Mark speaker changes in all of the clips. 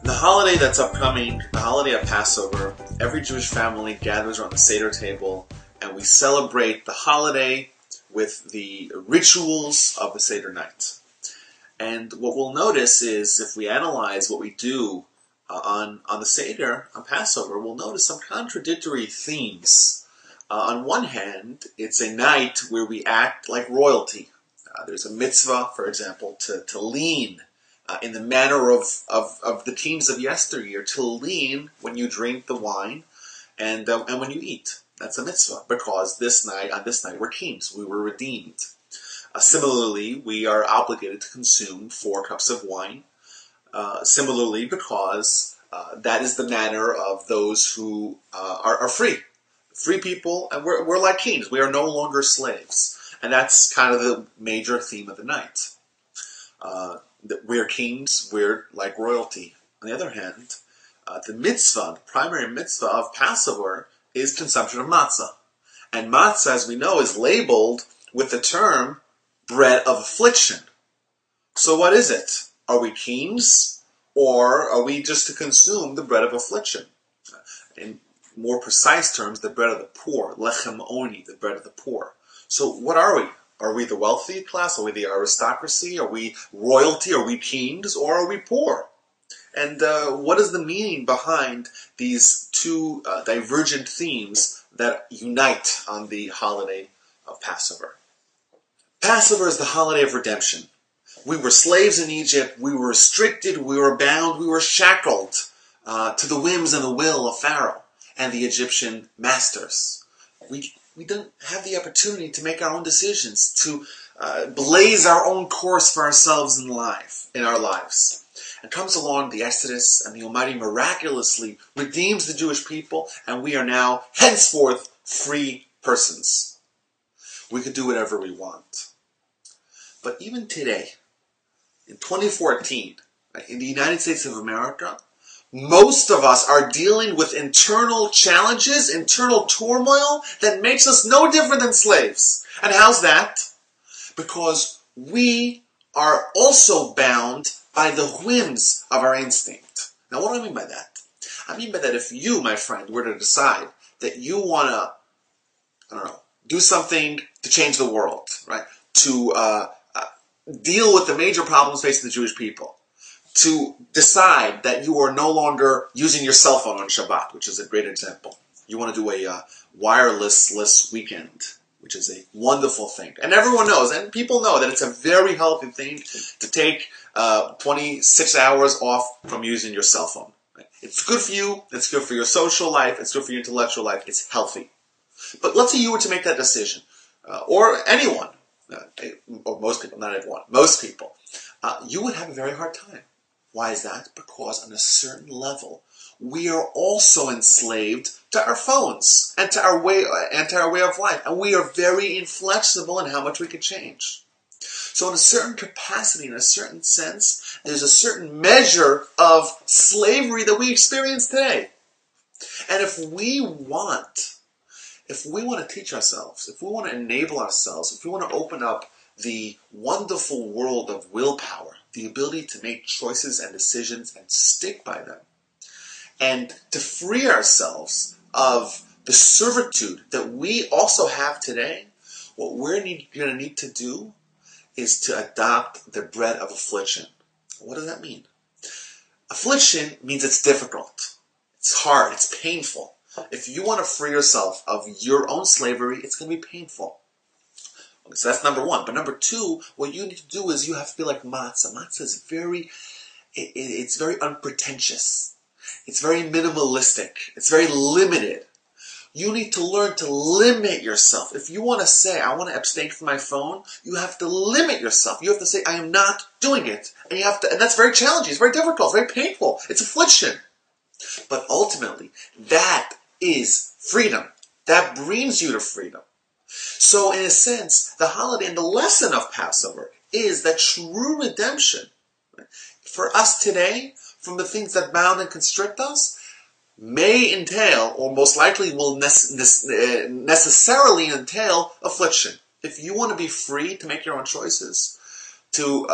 Speaker 1: The holiday that's upcoming, the holiday of Passover, every Jewish family gathers around the Seder table and we celebrate the holiday with the rituals of the Seder night. And what we'll notice is, if we analyze what we do on the Seder, on Passover, we'll notice some contradictory themes. On one hand, it's a night where we act like royalty. There's a mitzvah, for example, to lean in the manner of the kings of yesteryear, to lean when you drink the wine and when you eat. That's a mitzvah, because on this night, we're kings. We were redeemed. Similarly, we are obligated to consume 4 cups of wine. Similarly, because that is the manner of those who are free. Free people, and we're like kings. We are no longer slaves. And that's kind of the major theme of the night. We're kings, we're like royalty. On the other hand, the mitzvah, the primary mitzvah of Passover, is consumption of matzah. And matzah, as we know, is labeled with the term bread of affliction. So what is it? Are we kings, or are we just to consume the bread of affliction? In more precise terms, the bread of the poor, lechem oni, the bread of the poor. So what are we? Are we the wealthy class? Are we the aristocracy? Are we royalty? Are we kings? Or are we poor? And what is the meaning behind these two divergent themes that unite on the holiday of Passover? Passover is the holiday of redemption. We were slaves in Egypt. We were restricted. We were bound. We were shackled to the whims and the will of Pharaoh and the Egyptian masters. We don't have the opportunity to make our own decisions, to blaze our own course for ourselves in our lives. And comes along the Exodus, and the Almighty miraculously redeems the Jewish people, and we are now henceforth free persons. We could do whatever we want. But even today, in 2014, in the United States of America, most of us are dealing with internal challenges, internal turmoil that makes us no different than slaves. And how's that? Because we are also bound by the whims of our instinct. Now, what do I mean by that? I mean by that if you, my friend, were to decide that you want to, do something to change the world, right? To deal with the major problems facing the Jewish people, to decide that you are no longer using your cell phone on Shabbat, which is a great example. You want to do a wireless weekend, which is a wonderful thing. And everyone knows, and people know, that it's a very healthy thing to take 26 hours off from using your cell phone. Right? It's good for you, it's good for your social life, it's good for your intellectual life, it's healthy. But let's say you were to make that decision, or anyone, or most people, not everyone, most people, you would have a very hard time. Why is that? Because on a certain level, we are also enslaved to our phones and to our way of life, and we are very inflexible in how much we can change. So in a certain capacity, in a certain sense, there's a certain measure of slavery that we experience today. And if we want to teach ourselves, if we want to enable ourselves, if we want to open up the wonderful world of willpower, the ability to make choices and decisions and stick by them, and to free ourselves of the servitude that we also have today, what we're going to need to do is to adopt the bread of affliction. What does that mean? Affliction means it's difficult, it's hard, it's painful. If you want to free yourself of your own slavery, it's going to be painful. So that's number one. But number two, what you need to do is you have to be like matzah. Matzah is it's very unpretentious. It's very minimalistic. It's very limited. You need to learn to limit yourself. If you want to say, I want to abstain from my phone, you have to limit yourself. You have to say, I am not doing it. And and that's very challenging. It's very difficult. It's very painful. It's affliction. But ultimately, that is freedom. That brings you to freedom. So in a sense, the holiday and the lesson of Passover is that true redemption, right, for us today, from the things that bound and constrict us, may entail, or most likely will necessarily entail, affliction. If you want to be free to make your own choices, to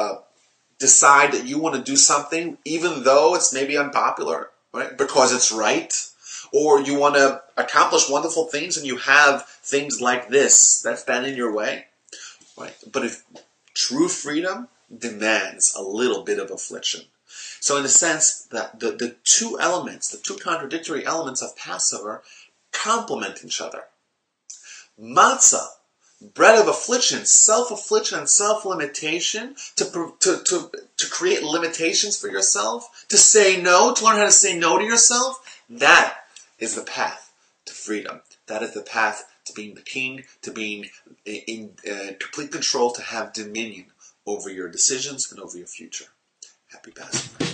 Speaker 1: decide that you want to do something, even though it's maybe unpopular, right? Because it's right. Or you want to accomplish wonderful things and you have things like this that stand in your way, right? But if true freedom demands a little bit of affliction. So in a sense, that the two elements, the two contradictory elements of Passover complement each other. Matza, bread of affliction, self-affliction and self-limitation, to create limitations for yourself, to say no, to learn how to say no to yourself, that is the path to freedom. That is the path to being the king, to being in complete control, to have dominion over your decisions and over your future. Happy Passover.